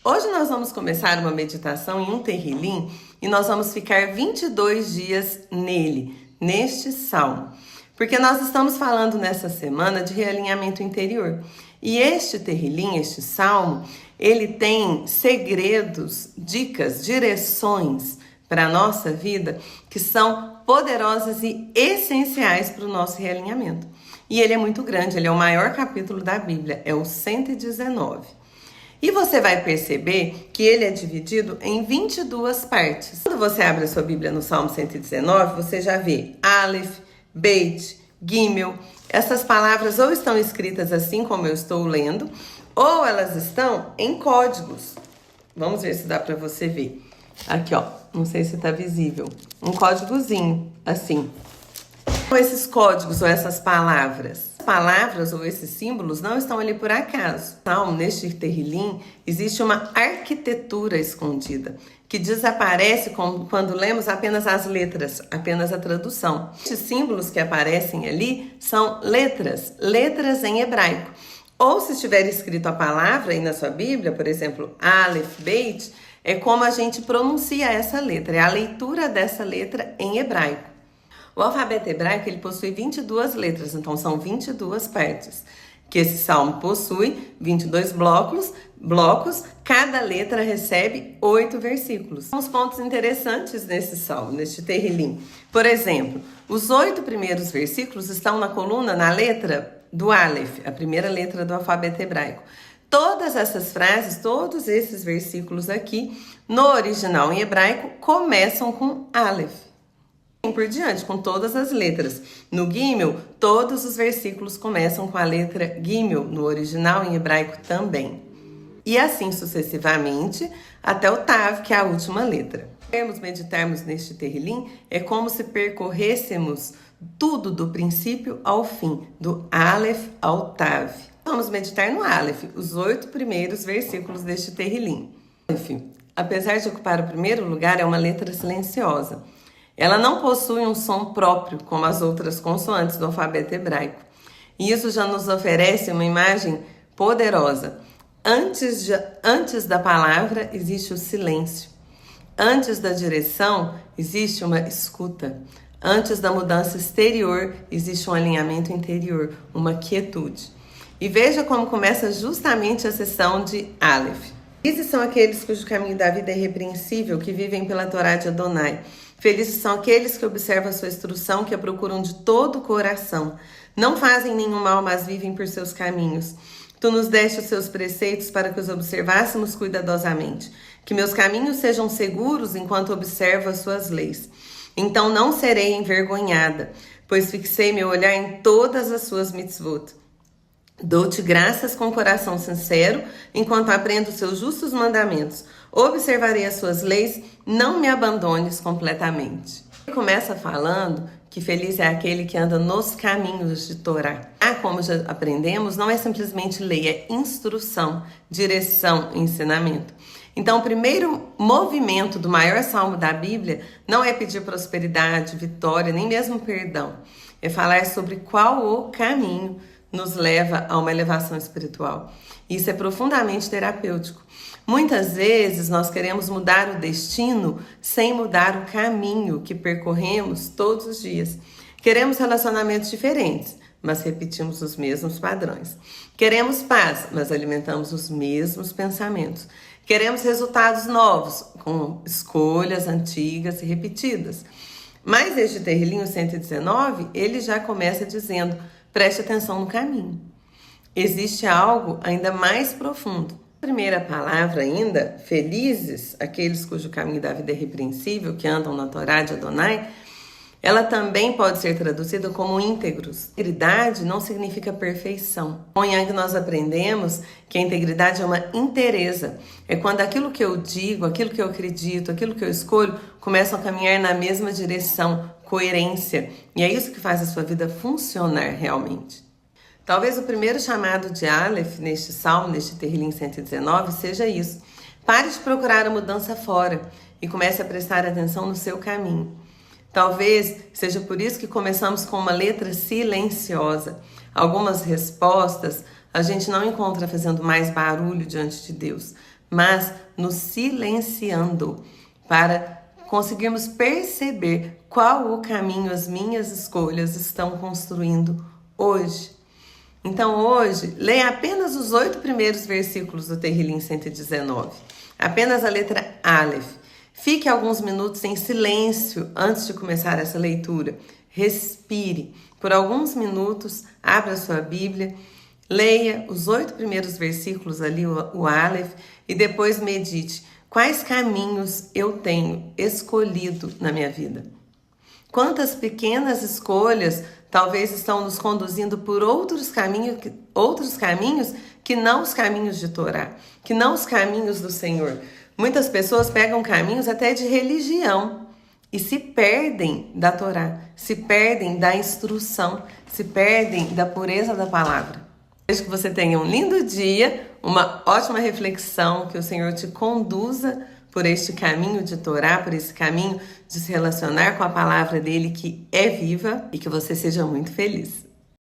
Hoje nós vamos começar uma meditação em um Terrilim e nós vamos ficar 22 dias nele, neste salmo. Porque nós estamos falando nessa semana de realinhamento interior. E este Terrilim, este salmo, ele tem segredos, dicas, direções para a nossa vida que são poderosas e essenciais para o nosso realinhamento. E ele é muito grande, ele é o maior capítulo da Bíblia, é o 119. E você vai perceber que ele é dividido em 22 partes. Quando você abre a sua Bíblia no Salmo 119, você já vê Aleph, Beit, Gimel. Essas palavras ou estão escritas assim como eu estou lendo, ou elas estão em códigos. Vamos ver se dá para você ver. Aqui, ó, não sei se está visível. Um códigozinho, assim. Esses códigos ou essas palavras ou esses símbolos não estão ali por acaso. Então, neste Terrilim, existe uma arquitetura escondida que desaparece quando lemos apenas as letras, apenas a tradução. Estes símbolos que aparecem ali são letras em hebraico. Ou se estiver escrito a palavra aí na sua Bíblia, por exemplo, Aleph, Beit, é como a gente pronuncia essa letra, é a leitura dessa letra em hebraico. O alfabeto hebraico ele possui 22 letras, então são 22 partes, que esse salmo possui 22 blocos, cada letra recebe 8 versículos. Uns pontos interessantes nesse salmo, neste Terrilim. Por exemplo, os 8 primeiros versículos estão na letra do Aleph, a primeira letra do alfabeto hebraico. Todas essas frases, todos esses versículos aqui, no original em hebraico, começam com Aleph. Por diante, com todas as letras. No Gimel, todos os versículos começam com a letra Gimel, no original em hebraico também. E assim sucessivamente, até o Tav, que é a última letra. Meditarmos neste Terrilim é como se percorrêssemos tudo do princípio ao fim, do Aleph ao Tav. Vamos meditar no Aleph, os 8 primeiros versículos deste Terrilim. Enfim, apesar de ocupar o primeiro lugar, é uma letra silenciosa. Ela não possui um som próprio, como as outras consoantes do alfabeto hebraico. E isso já nos oferece uma imagem poderosa. Antes da palavra, existe o silêncio. Antes da direção, existe uma escuta. Antes da mudança exterior, existe um alinhamento interior, uma quietude. E veja como começa justamente a sessão de Aleph. Felizes são aqueles cujo caminho da vida é irrepreensível, que vivem pela Torá de Adonai. Felizes são aqueles que observam a sua instrução, que a procuram de todo o coração. Não fazem nenhum mal, mas vivem por seus caminhos. Tu nos deste os seus preceitos para que os observássemos cuidadosamente. Que meus caminhos sejam seguros enquanto observo as suas leis. Então não serei envergonhada, pois fixei meu olhar em todas as suas mitzvot. Dou-te graças com coração sincero, enquanto aprendo os seus justos mandamentos. Observarei as suas leis, não me abandones completamente. Ele começa falando que feliz é aquele que anda nos caminhos de Torá. Como já aprendemos, não é simplesmente lei, é instrução, direção, ensinamento. Então, o primeiro movimento do maior salmo da Bíblia não é pedir prosperidade, vitória, nem mesmo perdão. É falar sobre qual o caminho nos leva a uma elevação espiritual. Isso é profundamente terapêutico. Muitas vezes nós queremos mudar o destino sem mudar o caminho que percorremos todos os dias. Queremos relacionamentos diferentes, mas repetimos os mesmos padrões. Queremos paz, mas alimentamos os mesmos pensamentos. Queremos resultados novos, com escolhas antigas e repetidas. Mas este Terrilim 119, ele já começa dizendo: preste atenção no caminho. Existe algo ainda mais profundo. A primeira palavra ainda, felizes, aqueles cujo caminho da vida é irrepreensível, que andam na Torá de Adonai, ela também pode ser traduzida como íntegros. Integridade não significa perfeição. Com Yang nós aprendemos que a integridade é uma inteireza. É quando aquilo que eu digo, aquilo que eu acredito, aquilo que eu escolho, começam a caminhar na mesma direção, coerência. E é isso que faz a sua vida funcionar realmente. Talvez o primeiro chamado de Aleph neste salmo, neste Terrilim 119, seja isso. Pare de procurar a mudança fora e comece a prestar atenção no seu caminho. Talvez seja por isso que começamos com uma letra silenciosa. Algumas respostas a gente não encontra fazendo mais barulho diante de Deus, mas nos silenciando para conseguirmos perceber qual o caminho as minhas escolhas estão construindo hoje. Então hoje, leia apenas os 8 primeiros versículos do Tehillim 119, apenas a letra Aleph. Fique alguns minutos em silêncio antes de começar essa leitura. Respire por alguns minutos, abra sua Bíblia, leia os 8 primeiros versículos ali, o Aleph, e depois medite quais caminhos eu tenho escolhido na minha vida. Quantas pequenas escolhas talvez estão nos conduzindo por outros caminhos que não os caminhos de Torá, que não os caminhos do Senhor. Muitas pessoas pegam caminhos até de religião e se perdem da Torá, se perdem da instrução, se perdem da pureza da palavra. Desejo que você tenha um lindo dia, uma ótima reflexão, que o Senhor te conduza por este caminho de Torá, por esse caminho de se relacionar com a palavra dele que é viva, e que você seja muito feliz.